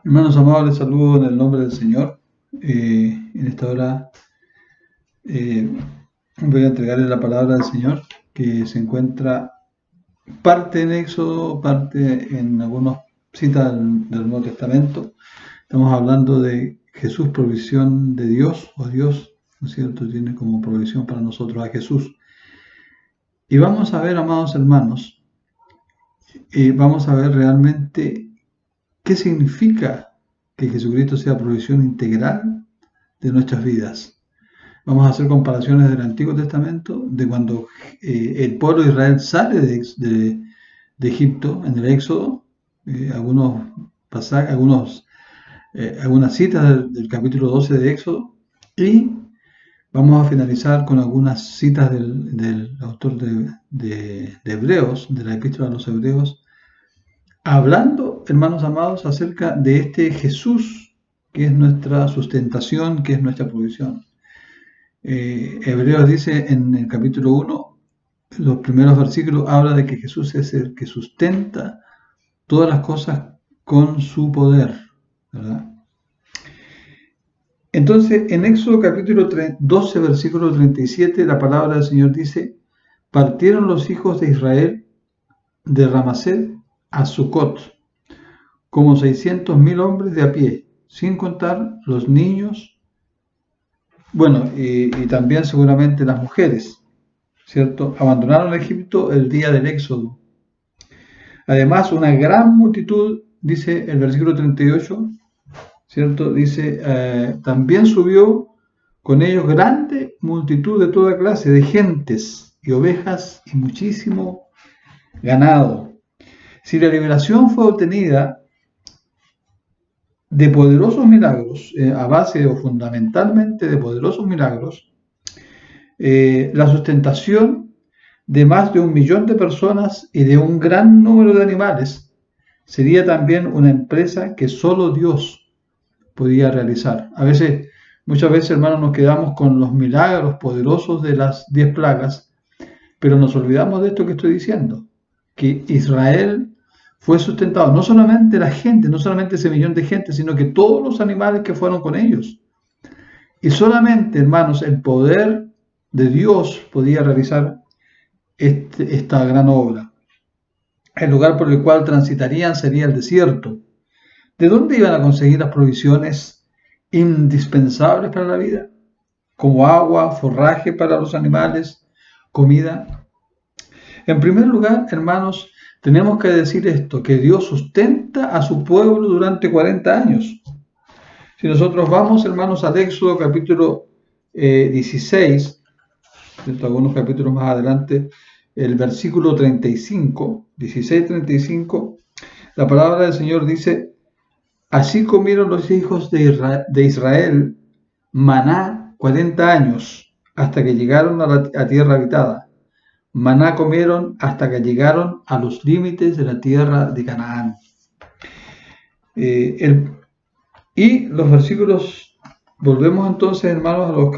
Hermanos amados, les saludo en el nombre del Señor. En esta hora eh, voy a entregarles la palabra del Señor, que se encuentra parte en Éxodo, parte en algunas citas del Nuevo Testamento. Estamos hablando de Jesús, provisión de Dios, o Dios, ¿no es cierto?, tiene como provisión para nosotros a Jesús. Y vamos a ver, amados hermanos, vamos a ver realmente qué significa que Jesucristo sea provisión integral de nuestras vidas. Vamos a hacer comparaciones del Antiguo Testamento, de cuando el pueblo de Israel sale de Egipto en el Éxodo, algunos pasajes, algunas citas del capítulo 12 de Éxodo, y vamos a finalizar con algunas citas del autor de Hebreos, de la Epístola a los Hebreos, hablando, hermanos amados, acerca de este Jesús, que es nuestra sustentación, que es nuestra provisión. Hebreos dice en el capítulo 1, los primeros versículos, habla de que Jesús es el que sustenta todas las cosas con su poder, ¿verdad? Entonces, en Éxodo capítulo 12, versículo 37, la palabra del Señor dice: partieron los hijos de Israel de Ramased a Sucot, como 600.000 hombres de a pie, sin contar los niños, bueno, y también seguramente las mujeres, ¿cierto? Abandonaron Egipto el día del Éxodo. Además, una gran multitud, dice el versículo 38, ¿cierto? Dice, también subió con ellos grande multitud de toda clase de gentes y ovejas y muchísimo ganado. Si la liberación fue obtenida de poderosos milagros, a base o fundamentalmente de poderosos milagros, la sustentación de más de 1.000.000 de personas y de un gran número de animales sería también una empresa que solo Dios podía realizar. Muchas veces, hermanos, nos quedamos con los milagros poderosos de las 10 plagas, pero nos olvidamos de esto que estoy diciendo, que Israel fue sustentado, no solamente la gente, no solamente ese 1.000.000 de gente, sino que todos los animales que fueron con ellos. Y solamente, hermanos, el poder de Dios podía realizar esta gran obra. El lugar por el cual transitarían sería el desierto. ¿De dónde iban a conseguir las provisiones indispensables para la vida? Como agua, forraje para los animales, comida. En primer lugar, hermanos, tenemos que decir esto, que Dios sustenta a su pueblo durante 40 años. Si nosotros vamos, hermanos, al Éxodo capítulo 16, algunos capítulos más adelante, el versículo 35, 16:35, la palabra del Señor dice: así comieron los hijos de Israel maná 40 años, hasta que llegaron a tierra habitada. Maná comieron hasta que llegaron a los límites de la tierra de Canaán. Y los versículos, volvemos entonces, hermanos, al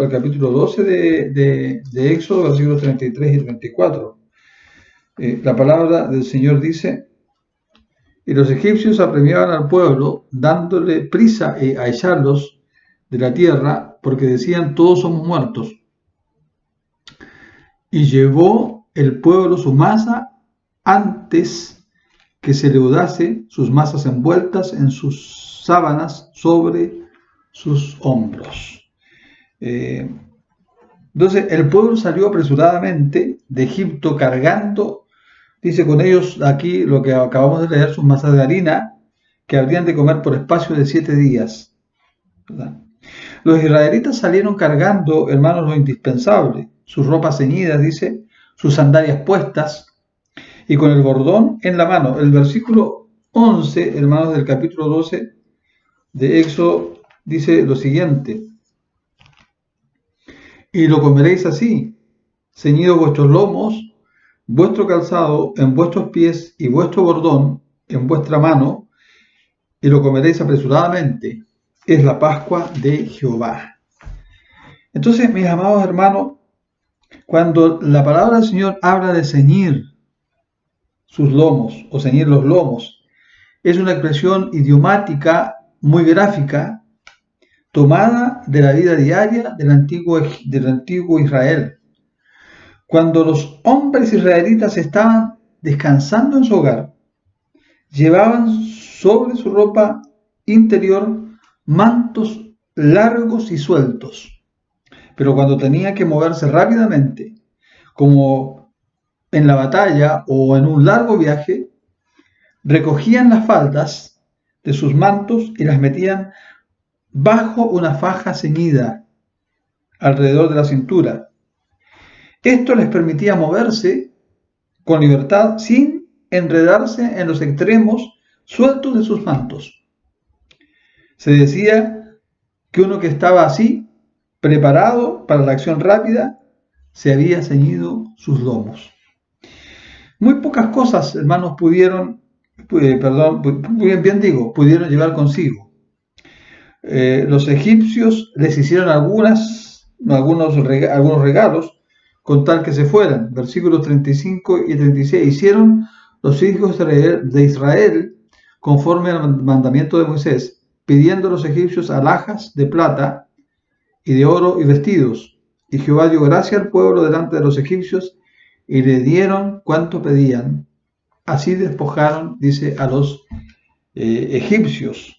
capítulo 12 de Éxodo, versículos 33 y 34. La palabra del Señor dice: y los egipcios apremiaban al pueblo, dándole prisa a echarlos de la tierra, porque decían: todos somos muertos. Y llevó el pueblo su masa antes que se leudase, sus masas envueltas en sus sábanas sobre sus hombros. Entonces el pueblo salió apresuradamente de Egipto cargando, dice con ellos aquí lo que acabamos de leer, sus masas de harina que habrían de comer por espacio de 7 días. ¿Verdad? Los israelitas salieron cargando, hermanos, lo indispensable, sus ropas ceñidas, dice, sus sandalias puestas y con el bordón en la mano. El versículo 11, hermanos, del capítulo 12 de Éxodo dice lo siguiente: y lo comeréis así, ceñidos vuestros lomos, vuestro calzado en vuestros pies y vuestro bordón en vuestra mano, y lo comeréis apresuradamente. Es la Pascua de Jehová. Entonces, mis amados hermanos, cuando la palabra del Señor habla de ceñir sus lomos o ceñir los lomos, es una expresión idiomática muy gráfica, tomada de la vida diaria del antiguo Israel. Cuando los hombres israelitas estaban descansando en su hogar, llevaban sobre su ropa interior mantos largos y sueltos. Pero cuando tenían que moverse rápidamente, como en la batalla o en un largo viaje, recogían las faldas de sus mantos y las metían bajo una faja ceñida alrededor de la cintura. Esto les permitía moverse con libertad sin enredarse en los extremos sueltos de sus mantos. Se decía que uno que estaba así, preparado para la acción rápida, se había ceñido sus lomos. Muy pocas cosas, hermanos, pudieron llevar consigo. Los egipcios les hicieron algunos regalos con tal que se fueran. Versículos 35 y 36. Hicieron los hijos de Israel conforme al mandamiento de Moisés, pidiendo a los egipcios alhajas de plata y de oro y vestidos. Y Jehová dio gracia al pueblo delante de los egipcios y le dieron cuanto pedían. Así despojaron, dice, a los egipcios.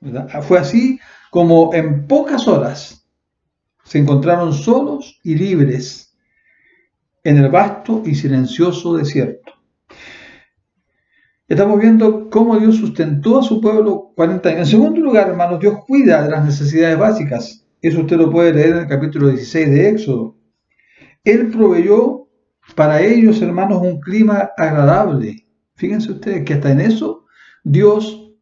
¿Verdad? Fue así como en pocas horas se encontraron solos y libres en el vasto y silencioso desierto. Estamos viendo cómo Dios sustentó a su pueblo 40 años. En segundo lugar, hermanos, Dios cuida de las necesidades básicas. Eso usted lo puede leer en el capítulo 16 de Éxodo. Él proveyó para ellos, hermanos, un clima agradable. Fíjense ustedes que hasta en eso Dios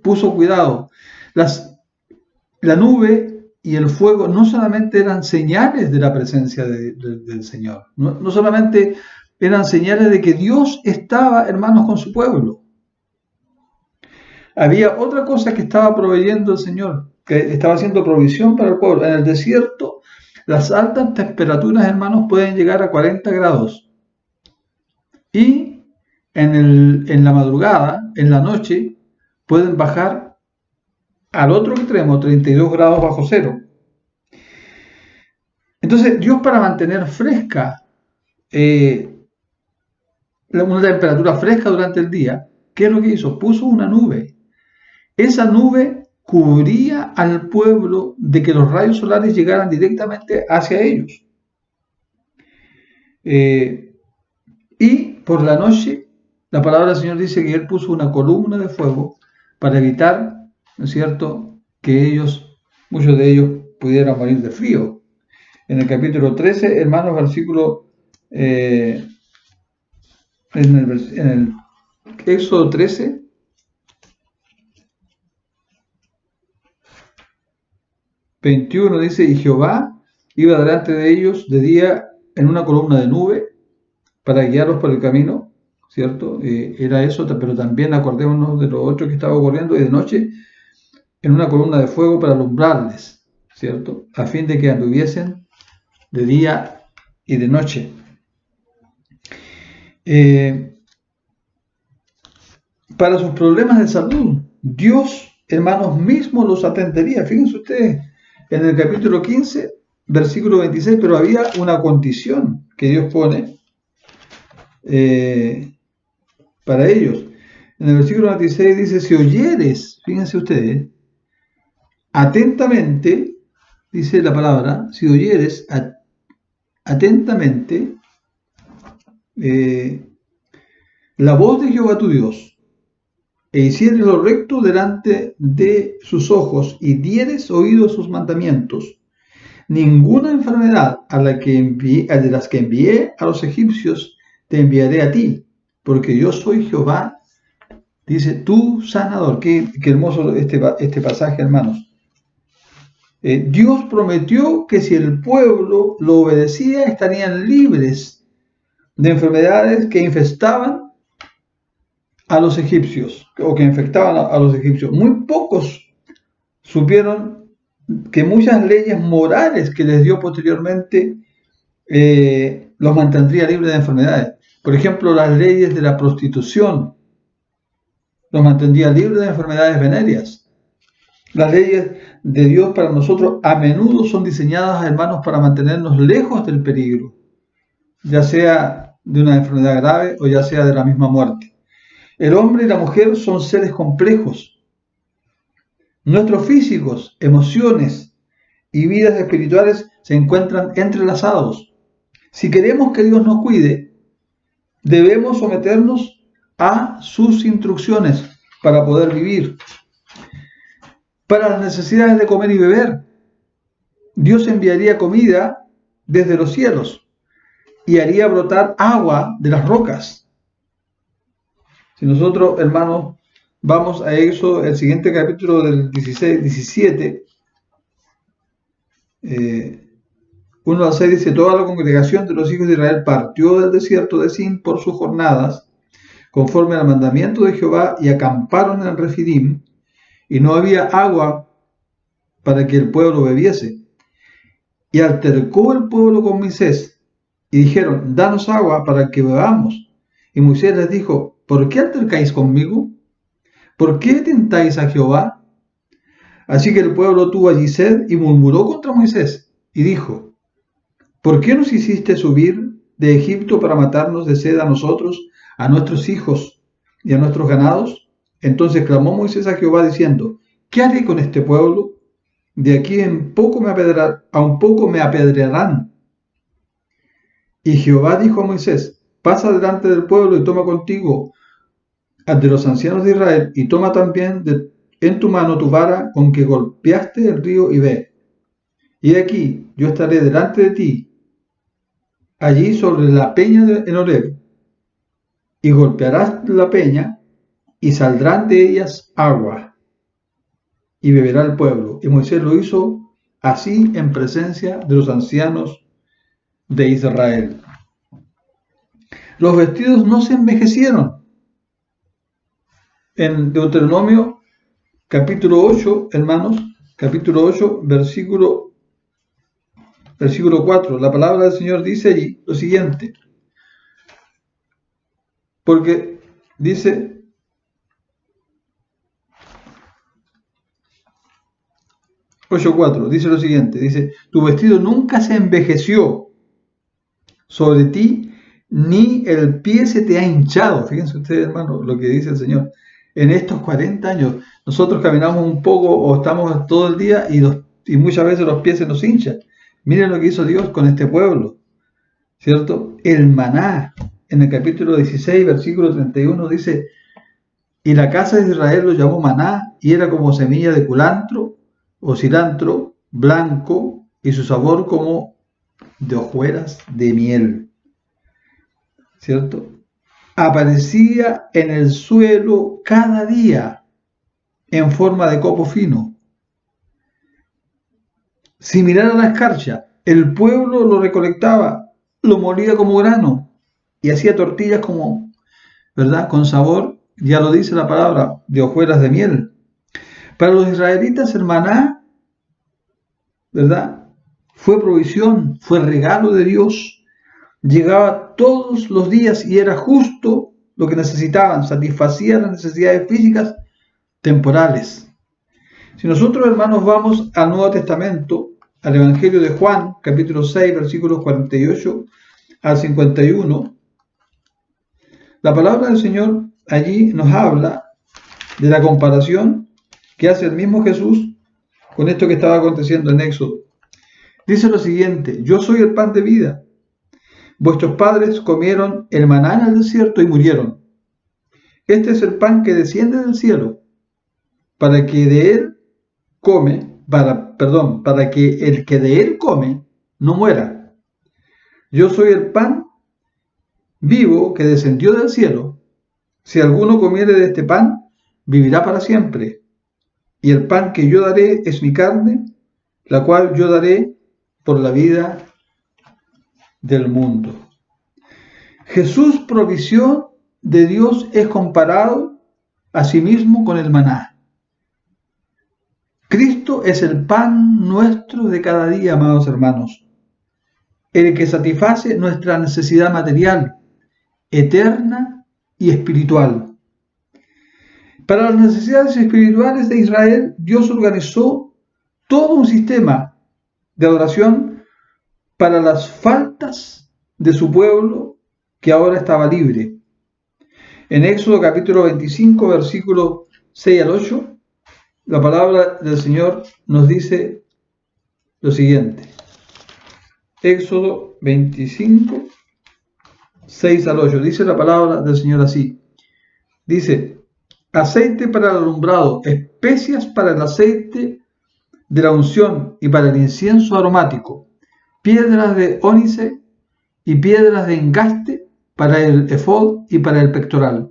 puso cuidado. La nube y el fuego no solamente eran señales de la presencia del Señor, no solamente eran señales de que Dios estaba, hermanos, con su pueblo. Había otra cosa que estaba proveyendo el Señor, que estaba haciendo provisión para el pueblo. En el desierto, las altas temperaturas, hermanos, pueden llegar a 40 grados. Y en la madrugada, en la noche, pueden bajar al otro extremo, 32 grados bajo cero. Entonces, Dios, para mantener fresca una temperatura fresca durante el día, ¿qué es lo que hizo? Puso una nube. Esa nube cubría al pueblo de que los rayos solares llegaran directamente hacia ellos. Y por la noche, la palabra del Señor dice que Él puso una columna de fuego para evitar, ¿no es cierto?, que muchos de ellos pudieran morir de frío. En el capítulo 13, hermanos, versículo en el Éxodo 13, ...21 dice, y Jehová iba delante de ellos de día en una columna de nube para guiarlos por el camino, ¿cierto? Era eso, pero también acordémonos de lo otro que estaba ocurriendo, y de noche en una columna de fuego para alumbrarles, ¿cierto? A fin de que anduviesen de día y de noche. Para sus problemas de salud, Dios, hermanos, mismo los atendería. Fíjense ustedes, en el capítulo 15, versículo 26, pero había una condición que Dios pone para ellos. En el versículo 26 dice, si oyeres, fíjense ustedes, atentamente, dice la palabra, si oyeres atentamente la voz de Jehová tu Dios, e hicieres lo recto delante de sus ojos, y dieres oído a sus mandamientos, ninguna enfermedad de las que envié a los egipcios te enviaré a ti, porque yo soy Jehová, dice tu sanador. Qué hermoso este pasaje, hermanos. Dios prometió que si el pueblo lo obedecía, estarían libres de enfermedades que infestaban a los egipcios, o que infectaban a los egipcios. Muy pocos supieron que muchas leyes morales que les dio posteriormente los mantendría libres de enfermedades. Por ejemplo, las leyes de la prostitución, los mantendría libres de enfermedades venéreas. Las leyes de Dios para nosotros a menudo son diseñadas, hermanos, para mantenernos lejos del peligro, ya sea de una enfermedad grave o ya sea de la misma muerte. El hombre y la mujer son seres complejos. Nuestros físicos, emociones y vidas espirituales se encuentran entrelazados. Si queremos que Dios nos cuide, debemos someternos a sus instrucciones para poder vivir. Para las necesidades de comer y beber, Dios enviaría comida desde los cielos y haría brotar agua de las rocas. Si nosotros, hermanos, vamos a Éxodo, el siguiente capítulo del 17, 1 al 6 dice: toda la congregación de los hijos de Israel partió del desierto de Sin por sus jornadas, conforme al mandamiento de Jehová, y acamparon en Refidim, y no había agua para que el pueblo bebiese. Y altercó el pueblo con Moisés, y dijeron: danos agua para que bebamos. Y Moisés les dijo: ¿por qué altercáis conmigo? ¿Por qué tentáis a Jehová? Así que el pueblo tuvo allí sed y murmuró contra Moisés, y dijo: ¿por qué nos hiciste subir de Egipto para matarnos de sed a nosotros, a nuestros hijos y a nuestros ganados? Entonces clamó Moisés a Jehová diciendo: ¿qué haré con este pueblo? De aquí a un poco me apedrearán. Y Jehová dijo a Moisés: pasa delante del pueblo y toma contigo de los ancianos de Israel, y toma también en tu mano tu vara con que golpeaste el río, y ve. Y aquí yo estaré delante de ti, allí sobre la peña en Horeb, y golpearás la peña, y saldrán de ellas agua, y beberá el pueblo. Y Moisés lo hizo así en presencia de los ancianos de Israel. Los vestidos no se envejecieron. En Deuteronomio capítulo 8, hermanos, capítulo 8, versículo 4, la palabra del Señor dice allí lo siguiente: porque dice: 8:4, dice lo siguiente, dice: tu vestido nunca se envejeció sobre ti, ni el pie se te ha hinchado. Fíjense ustedes, hermanos, lo que dice el Señor. En estos 40 años, nosotros caminamos un poco o estamos todo el día y muchas veces los pies se nos hinchan. Miren lo que hizo Dios con este pueblo, ¿cierto? El maná, en el capítulo 16, versículo 31, dice: y la casa de Israel lo llamó maná, y era como semilla de culantro o cilantro blanco, y su sabor como de hojuelas de miel, ¿cierto? Aparecía en el suelo cada día en forma de copo fino, similar a la escarcha. El pueblo lo recolectaba, lo molía como grano y hacía tortillas como, ¿verdad?, con sabor, ya lo dice la palabra, de hojuelas de miel. Para los israelitas el maná, ¿verdad?, fue provisión, fue regalo de Dios. Llegaba todos los días y era justo lo que necesitaban, satisfacía las necesidades físicas temporales. Si nosotros, hermanos, vamos al Nuevo Testamento, al Evangelio de Juan, capítulo 6, versículos 48 al 51, la palabra del Señor allí nos habla de la comparación que hace el mismo Jesús con esto que estaba aconteciendo en Éxodo. Dice lo siguiente: yo soy el pan de vida. Vuestros padres comieron el maná en el desierto y murieron. Este es el pan que desciende del cielo, para que de él para que el que de él come no muera. Yo soy el pan vivo que descendió del cielo. Si alguno comiere de este pan, vivirá para siempre. Y el pan que yo daré es mi carne, la cual yo daré por la vida del mundo. Jesús, provisión de Dios, es comparado a sí mismo con el maná. Cristo es el pan nuestro de cada día, amados hermanos, el que satisface nuestra necesidad material, eterna y espiritual. Para las necesidades espirituales de Israel, Dios organizó todo un sistema de adoración para las faltas de su pueblo que ahora estaba libre. En Éxodo capítulo 25, versículos 6 al 8, la palabra del Señor nos dice lo siguiente. Éxodo 25, 6 al 8, dice la palabra del Señor así. Dice, aceite para el alumbrado, especias para el aceite de la unción y para el incienso aromático, piedras de ónice y piedras de engaste para el efod y para el pectoral.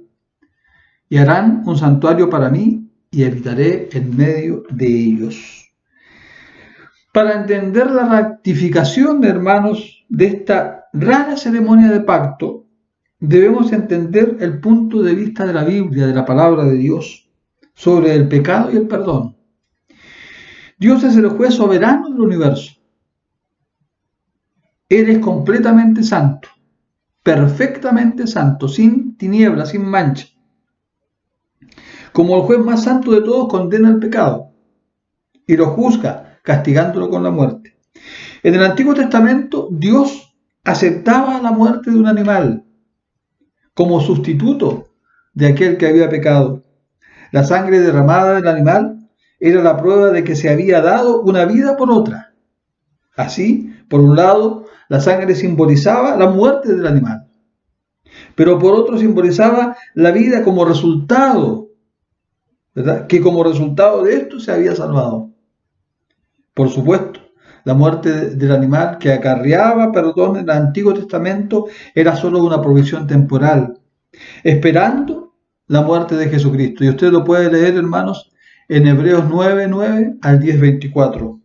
Y harán un santuario para mí y habitaré en medio de ellos. Para entender la ratificación, hermanos, de esta rara ceremonia de pacto, debemos entender el punto de vista de la Biblia, de la palabra de Dios, sobre el pecado y el perdón. Dios es el juez soberano del universo. Él es completamente santo, perfectamente santo, sin tinieblas, sin mancha. Como el juez más santo de todos, condena el pecado y lo juzga, castigándolo con la muerte. En el Antiguo Testamento, Dios aceptaba la muerte de un animal como sustituto de aquel que había pecado. La sangre derramada del animal era la prueba de que se había dado una vida por otra. Así, por un lado, la sangre simbolizaba la muerte del animal, pero por otro simbolizaba la vida como resultado, ¿verdad? Que como resultado de esto se había salvado. Por supuesto, la muerte del animal que acarreaba perdón en el Antiguo Testamento era solo una provisión temporal, esperando la muerte de Jesucristo. Y usted lo puede leer, hermanos, en Hebreos 9:9 al 10:24.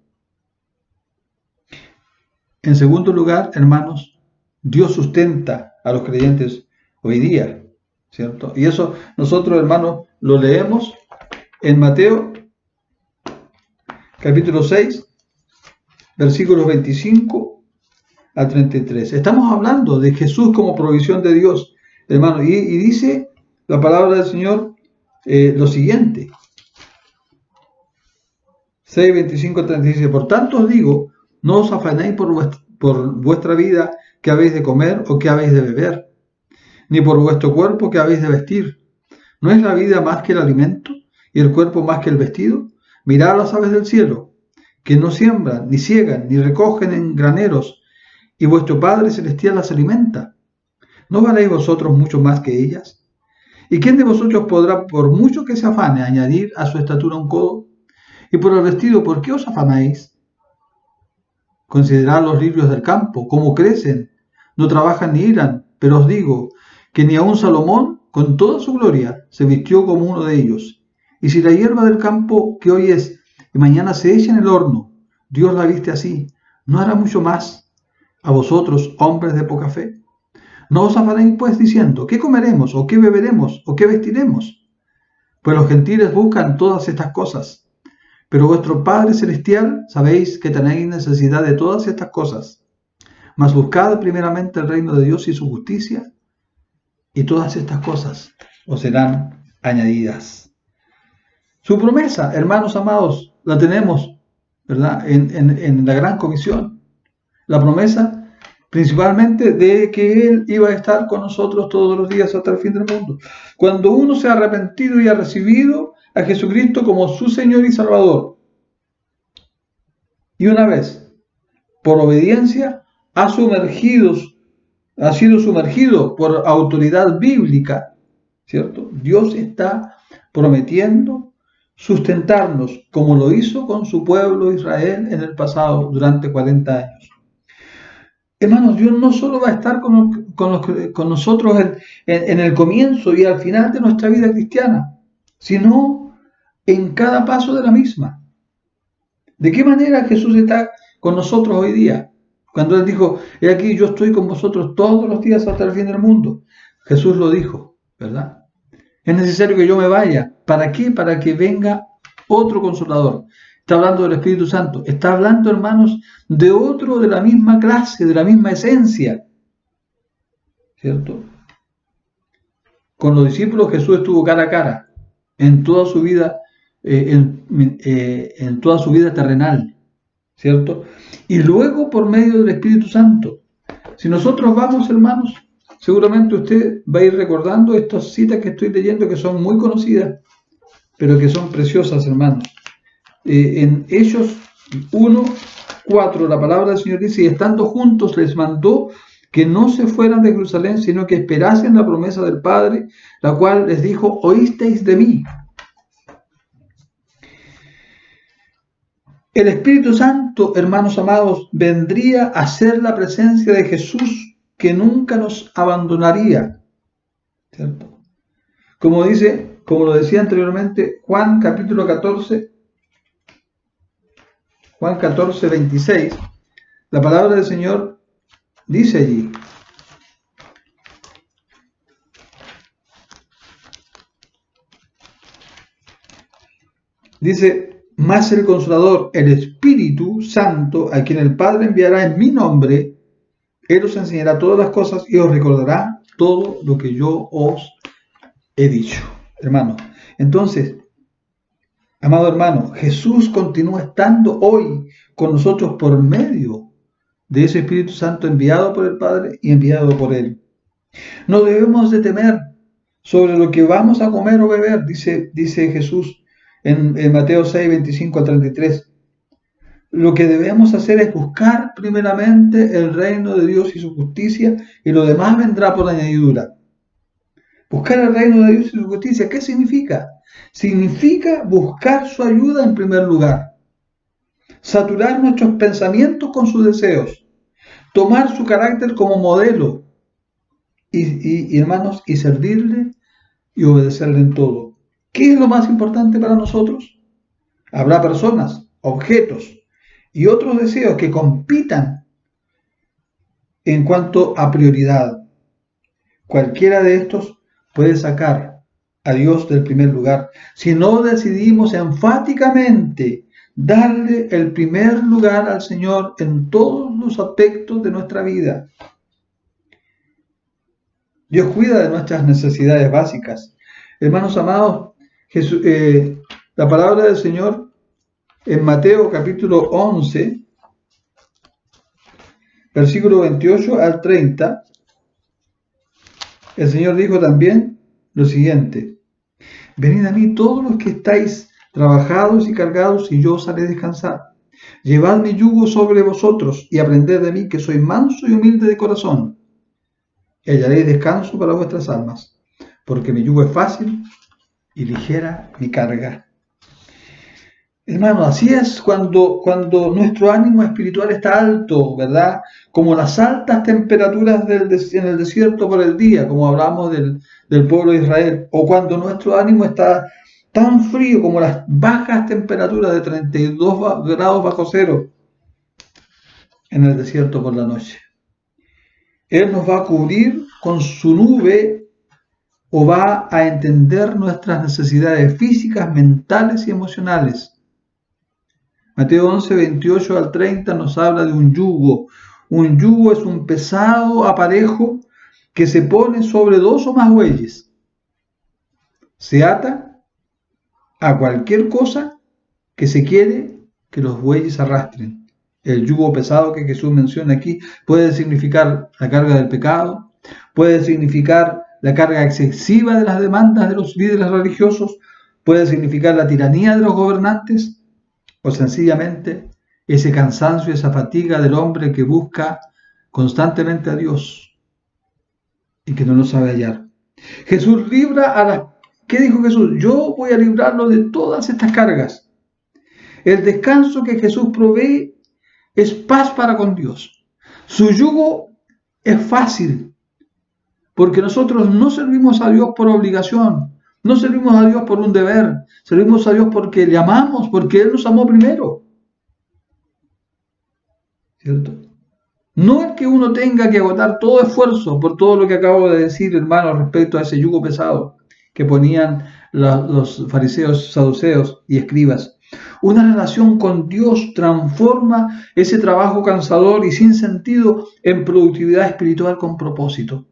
En segundo lugar, hermanos, Dios sustenta a los creyentes hoy día, ¿cierto? Y eso nosotros, hermanos, lo leemos en Mateo, capítulo 6, versículos 25 a 33. Estamos hablando de Jesús como provisión de Dios, hermanos, y dice la palabra del Señor lo siguiente. 6, 25 a 36. Por tanto os digo, no os afanéis por vuestra vida, qué habéis de comer o qué habéis de beber, ni por vuestro cuerpo, qué habéis de vestir. ¿No es la vida más que el alimento y el cuerpo más que el vestido? Mirad las aves del cielo, que no siembran, ni ciegan, ni recogen en graneros, y vuestro Padre Celestial las alimenta. ¿No valéis vosotros mucho más que ellas? ¿Y quién de vosotros podrá, por mucho que se afane, añadir a su estatura un codo? Y por el vestido, ¿por qué os afanáis? Considerad los lirios del campo, cómo crecen, no trabajan ni hilan, pero os digo que ni aun Salomón, con toda su gloria, se vistió como uno de ellos. Y si la hierba del campo que hoy es y mañana se echa en el horno, Dios la viste así, ¿no hará mucho más a vosotros, hombres de poca fe? No os afanéis pues diciendo, ¿qué comeremos, o qué beberemos, o qué vestiremos? Pues los gentiles buscan todas estas cosas. Pero vuestro Padre Celestial sabéis que tenéis necesidad de todas estas cosas. Mas buscad primeramente el reino de Dios y su justicia, y todas estas cosas os serán añadidas. Su promesa, hermanos amados, la tenemos, ¿verdad? En la gran comisión. La promesa principalmente de que Él iba a estar con nosotros todos los días hasta el fin del mundo. Cuando uno se ha arrepentido y ha recibido a Jesucristo como su Señor y Salvador, y una vez, por obediencia, ha sido sumergido por autoridad bíblica, ¿cierto? Dios está prometiendo sustentarnos como lo hizo con su pueblo Israel en el pasado durante 40 años. Hermanos, Dios no solo va a estar con nosotros en el comienzo y al final de nuestra vida cristiana, sino en cada paso de la misma. ¿De qué manera Jesús está con nosotros hoy día? Cuando Él dijo, he aquí yo estoy con vosotros todos los días hasta el fin del mundo. Jesús lo dijo, ¿verdad? Es necesario que yo me vaya. ¿Para qué? Para que venga otro consolador. Está hablando del Espíritu Santo. Está hablando, hermanos, de otro de la misma clase, de la misma esencia. ¿Cierto? Con los discípulos Jesús estuvo cara a cara. en toda su vida, en toda su vida terrenal, ¿cierto? Y luego por medio del Espíritu Santo. Si nosotros vamos, hermanos, seguramente usted va a ir recordando estas citas que estoy leyendo, que son muy conocidas, pero que son preciosas, hermanos. En Hechos 1:4, la palabra del Señor dice: y estando juntos les mandó que no se fueran de Jerusalén, sino que esperasen la promesa del Padre, la cual les dijo: oísteis de mí. El Espíritu Santo, hermanos amados, vendría a ser la presencia de Jesús, que nunca nos abandonaría, ¿cierto? Como lo decía anteriormente, Juan capítulo 14, Juan 14:26, la palabra del Señor dice allí: dice: mas el Consolador, el Espíritu Santo, a quien el Padre enviará en mi nombre, Él os enseñará todas las cosas y os recordará todo lo que yo os he dicho. Hermano, entonces, amado hermano, Jesús continúa estando hoy con nosotros por medio de ese Espíritu Santo enviado por el Padre y enviado por Él. No debemos de temer sobre lo que vamos a comer o beber, dice Jesús en Mateo 6:25-33. Lo que debemos hacer es buscar primeramente el reino de Dios y su justicia, y lo demás vendrá por añadidura. Buscar el reino de Dios y su justicia, ¿qué significa? Significa buscar su ayuda en primer lugar, saturar nuestros pensamientos con sus deseos, tomar su carácter como modelo y hermanos, y servirle y obedecerle en todo. ¿Qué es lo más importante para nosotros? Habrá personas, objetos y otros deseos que compitan en cuanto a prioridad. Cualquiera de estos puede sacar a Dios del primer lugar si no decidimos enfáticamente darle el primer lugar al Señor en todos los aspectos de nuestra vida. Dios cuida de nuestras necesidades básicas. Hermanos amados, la palabra del Señor en Mateo capítulo 11, versículo 28 al 30, el Señor dijo también lo siguiente: venid a mí todos los que estáis trabajados y cargados, y yo os haré descansar. Llevad mi yugo sobre vosotros y aprended de mí, que soy manso y humilde de corazón, y hallaréis descanso para vuestras almas, porque mi yugo es fácil y ligera mi carga. Hermano, así es cuando nuestro ánimo espiritual está alto, ¿verdad? Como las altas temperaturas en el desierto por el día, como hablamos del pueblo de Israel, o cuando nuestro ánimo está tan frío como las bajas temperaturas de 32 grados bajo cero en el desierto por la noche. Él nos va a cubrir con su nube, o va a entender nuestras necesidades físicas, mentales y emocionales. Mateo 11, 28 al 30 nos habla de un yugo. Un yugo es un pesado aparejo que se pone sobre 2 o más bueyes. Se ata a cualquier cosa que se quiere que los bueyes arrastren. El yugo pesado que Jesús menciona aquí puede significar la carga del pecado, puede significar la carga excesiva de las demandas de los líderes religiosos, puede significar la tiranía de los gobernantes, o sencillamente ese cansancio, esa fatiga del hombre que busca constantemente a Dios y que no lo sabe hallar. Jesús libra a las... ¿Qué dijo Jesús? Yo voy a librarlo de todas estas cargas. El descanso que Jesús provee es paz para con Dios. Su yugo es fácil, porque nosotros no servimos a Dios por obligación, no servimos a Dios por un deber, servimos a Dios porque le amamos, porque Él nos amó primero. ¿Cierto? No es que uno tenga que agotar todo esfuerzo por todo lo que acabo de decir, hermano, respecto a ese yugo pesado que ponían los fariseos, saduceos y escribas. Una relación con Dios transforma ese trabajo cansador y sin sentido en productividad espiritual con propósito.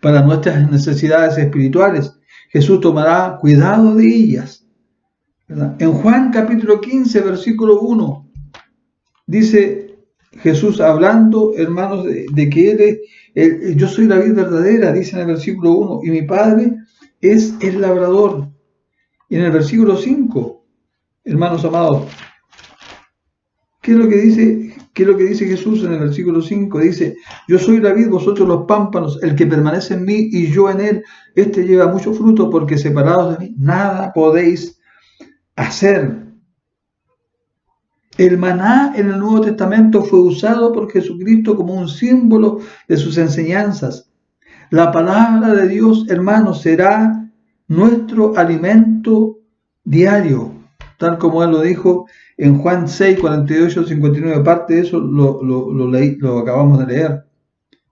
Para nuestras necesidades espirituales, Jesús tomará cuidado de ellas, ¿verdad? En Juan capítulo 15, versículo 1, dice Jesús hablando, hermanos, de que yo soy la vid verdadera, dice en el versículo 1, y mi Padre es el labrador. Y en el versículo 5, hermanos amados, ¿qué es lo que dice Jesús en el versículo 5? Dice, yo soy la vid, vosotros los pámpanos, el que permanece en mí y yo en él, este lleva mucho fruto, porque separados de mí nada podéis hacer. El maná en el Nuevo Testamento fue usado por Jesucristo como un símbolo de sus enseñanzas. La palabra de Dios, hermanos, será nuestro alimento diario, tal como Él lo dijo en Juan 6, 48, 59. Parte de eso lo acabamos de leer,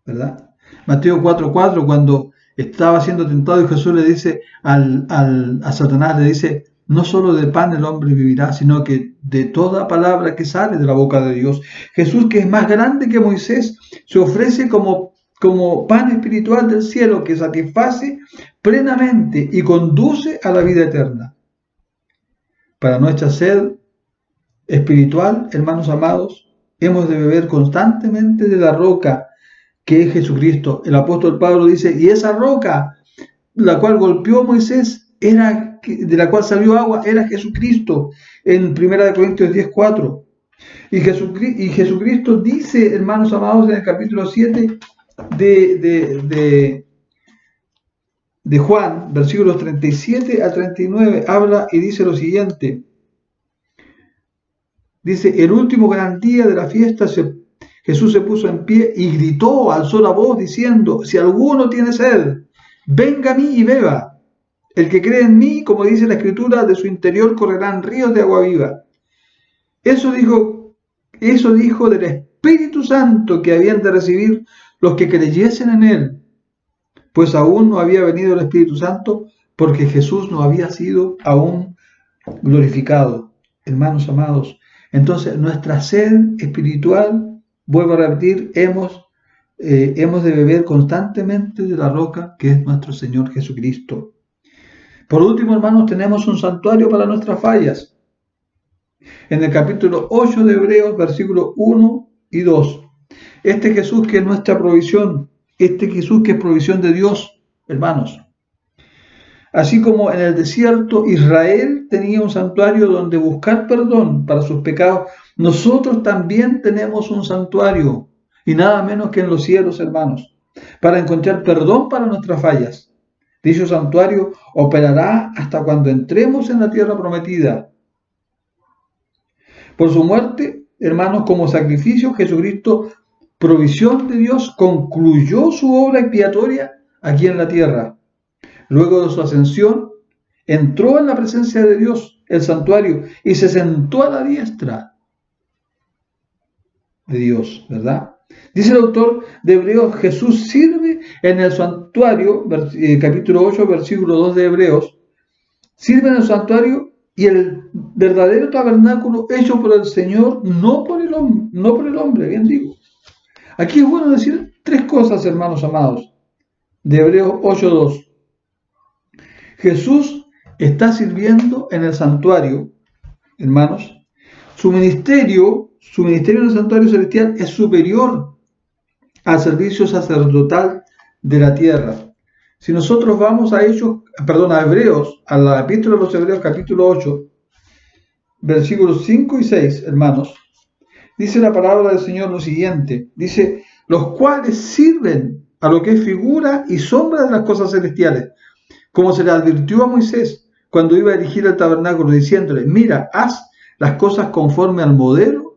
¿verdad? Mateo 4, 4, cuando estaba siendo tentado y Jesús le dice a Satanás, le dice, no solo de pan el hombre vivirá, sino que de toda palabra que sale de la boca de Dios. Jesús, que es más grande que Moisés, se ofrece como pan espiritual del cielo que satisface plenamente y conduce a la vida eterna. Para nuestra sed espiritual, hermanos amados, hemos de beber constantemente de la roca que es Jesucristo. El apóstol Pablo dice, y esa roca, la cual golpeó Moisés, de la cual salió agua, era Jesucristo, en 1 Corintios 10:4. Y Jesucristo dice, hermanos amados, en el capítulo 7 de Juan, versículos 37 a 39, habla y dice lo siguiente. Dice, el último gran día de la fiesta Jesús se puso en pie y gritó, alzó la voz diciendo, si alguno tiene sed, venga a mí y beba. El que cree en mí, como dice la Escritura, de su interior correrán ríos de agua viva. Eso dijo del Espíritu Santo que habían de recibir los que creyesen en él, pues aún no había venido el Espíritu Santo porque Jesús no había sido aún glorificado. Hermanos amados, entonces nuestra sed espiritual, vuelvo a repetir, hemos de beber constantemente de la roca que es nuestro Señor Jesucristo. Por último, hermanos, tenemos un santuario para nuestras fallas. En el capítulo 8 de Hebreos, versículos 1 y 2. Este Jesús que es nuestra provisión, este Jesús que es provisión de Dios, hermanos. Así como en el desierto Israel tenía un santuario donde buscar perdón para sus pecados, nosotros también tenemos un santuario, y nada menos que en los cielos, hermanos, para encontrar perdón para nuestras fallas. Dicho santuario operará hasta cuando entremos en la tierra prometida. Por su muerte, hermanos, como sacrificio, Jesucristo, provisión de Dios, concluyó su obra expiatoria aquí en la tierra. Luego de su ascensión, entró en la presencia de Dios, el santuario, y se sentó a la diestra de Dios, ¿verdad? Dice el autor de Hebreos, Jesús sirve en el santuario, capítulo 8, versículo 2 de Hebreos, sirve en el santuario y el verdadero tabernáculo hecho por el Señor, no por el hombre, bien digo. Aquí es bueno decir tres cosas, hermanos amados, de Hebreos 8:2. Jesús está sirviendo en el santuario, hermanos. Su ministerio en el santuario celestial es superior al servicio sacerdotal de la tierra. Si nosotros vamos a Hebreos, a la epístola de los Hebreos, capítulo 8, versículos 5 y 6, hermanos, dice la palabra del Señor lo siguiente, dice, los cuales sirven a lo que es figura y sombra de las cosas celestiales, como se le advirtió a Moisés cuando iba a erigir el tabernáculo, diciéndole, mira, haz las cosas conforme al modelo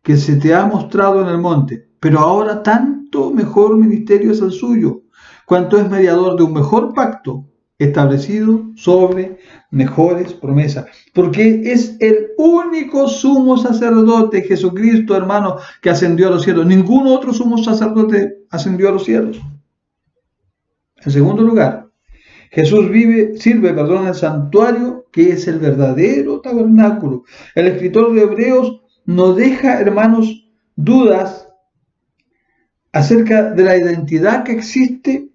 que se te ha mostrado en el monte. Pero ahora tanto mejor ministerio es el suyo, cuanto es mediador de un mejor pacto establecido sobre mejores promesas. Porque es el único sumo sacerdote, Jesucristo, hermano, que ascendió a los cielos. Ningún otro sumo sacerdote ascendió a los cielos. En segundo lugar, Jesús sirve en el santuario que es el verdadero tabernáculo. El escritor de Hebreos nos deja, hermanos, dudas acerca de la identidad que existe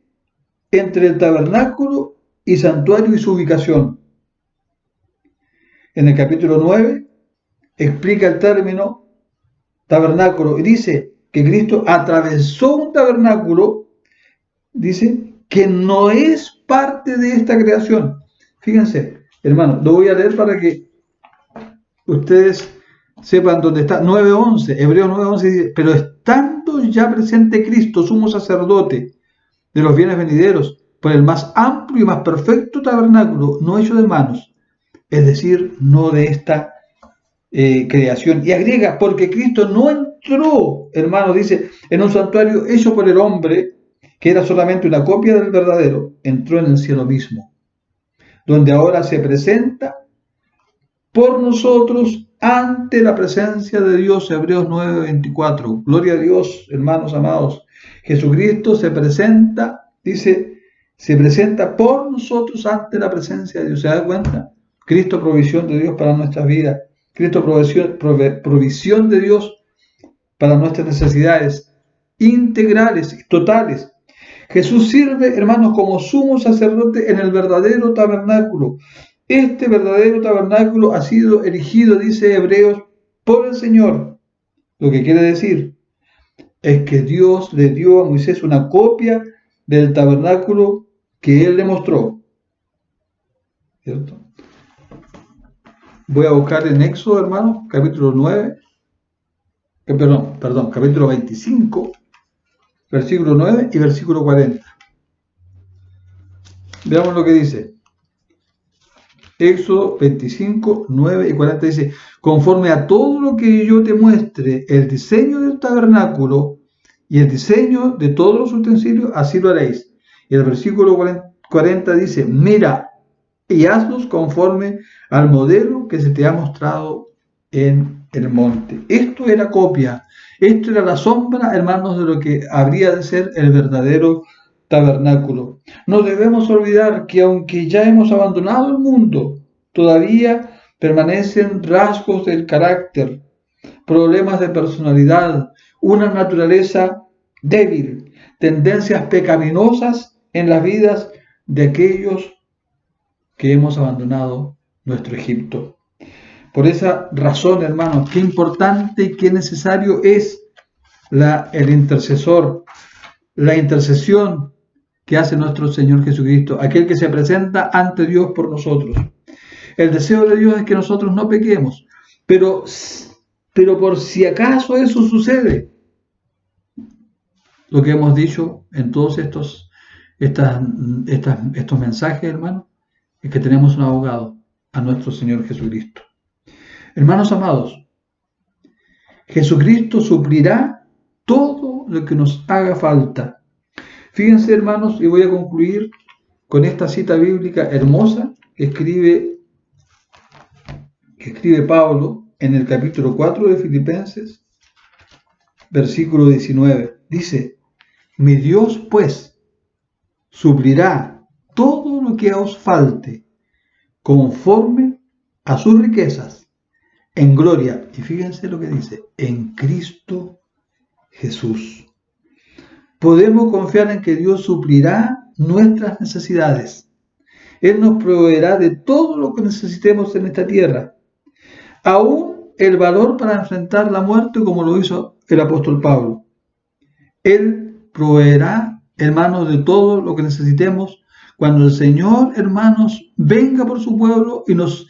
entre el tabernáculo y santuario y su ubicación. En el capítulo 9 explica el término tabernáculo y dice que Cristo atravesó un tabernáculo, dice que no es parte de esta creación. Fíjense, hermano, lo voy a leer para que ustedes sepan dónde está. 9:11, Hebreos 9:11 dice, pero estando ya presente Cristo, sumo sacerdote de los bienes venideros, por el más amplio y más perfecto tabernáculo, no hecho de manos, es decir, no de esta creación. Y agrega, porque Cristo no entró, hermano, dice, en un santuario hecho por el hombre, que era solamente una copia del verdadero, entró en el cielo mismo, donde ahora se presenta por nosotros ante la presencia de Dios. Hebreos 9:24. Gloria a Dios, hermanos amados. Jesucristo se presenta, dice, se presenta por nosotros ante la presencia de Dios. ¿Se da cuenta? Cristo, provisión de Dios para nuestras vidas. Cristo, provisión de Dios para nuestras necesidades integrales y totales. Jesús sirve, hermanos, como sumo sacerdote en el verdadero tabernáculo. Este verdadero tabernáculo ha sido erigido, dice Hebreos, por el Señor. Lo que quiere decir es que Dios le dio a Moisés una copia del tabernáculo que él le mostró. ¿Cierto? Voy a buscar en Éxodo, hermanos, capítulo 9, capítulo 25, versículo 9 y versículo 40. Veamos lo que dice. Éxodo 25, 9 y 40 dice, conforme a todo lo que yo te muestre, el diseño del tabernáculo y el diseño de todos los utensilios, así lo haréis. Y el versículo 40 dice, mira y hazlos conforme al modelo que se te ha mostrado en el monte. Esto era copia, esto era la sombra, hermanos, de lo que habría de ser el verdadero tabernáculo. No debemos olvidar que aunque ya hemos abandonado el mundo, todavía permanecen rasgos del carácter, problemas de personalidad, una naturaleza débil, tendencias pecaminosas en las vidas de aquellos que hemos abandonado nuestro Egipto. Por esa razón, hermanos, qué importante y qué necesario es el intercesor, la intercesión que hace nuestro Señor Jesucristo, aquel que se presenta ante Dios por nosotros. El deseo de Dios es que nosotros no pequemos, pero por si acaso eso sucede, lo que hemos dicho en todos estos mensajes, hermanos, es que tenemos un abogado, a nuestro Señor Jesucristo. Hermanos amados, Jesucristo suplirá todo lo que nos haga falta. Fíjense, hermanos, y voy a concluir con esta cita bíblica hermosa que escribe Pablo en el capítulo 4 de Filipenses, versículo 19. Dice, mi Dios, pues, suplirá todo lo que os falte, conforme a sus riquezas, en gloria. Y fíjense lo que dice, en Cristo Jesús. Podemos confiar en que Dios suplirá nuestras necesidades. Él nos proveerá de todo lo que necesitemos en esta tierra, aún el valor para enfrentar la muerte, como lo hizo el apóstol Pablo. Él proveerá, hermanos, de todo lo que necesitemos cuando el Señor, hermanos, venga por su pueblo y nos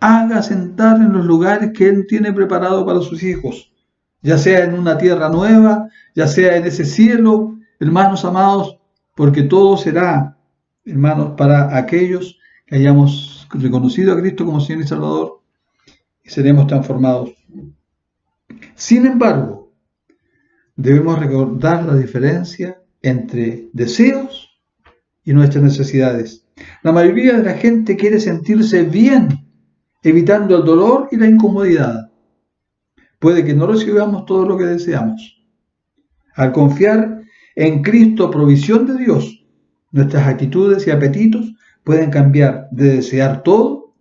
haga sentar en los lugares que Él tiene preparado para sus hijos, ya sea en una tierra nueva, ya sea en ese cielo, hermanos amados, porque todo será, hermanos, para aquellos que hayamos reconocido a Cristo como Señor y Salvador y seremos transformados. Sin embargo, debemos recordar la diferencia entre deseos y nuestras necesidades. La mayoría de la gente quiere sentirse bien, evitando el dolor y la incomodidad. Puede que no recibamos todo lo que deseamos. Al confiar en Cristo, provisión de Dios, nuestras actitudes y apetitos pueden cambiar de desear todo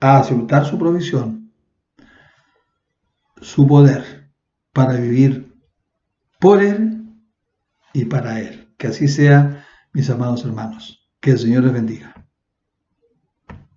a aceptar su provisión, su poder para vivir por Él y para Él. Que así sea, mis amados hermanos. Que el Señor les bendiga.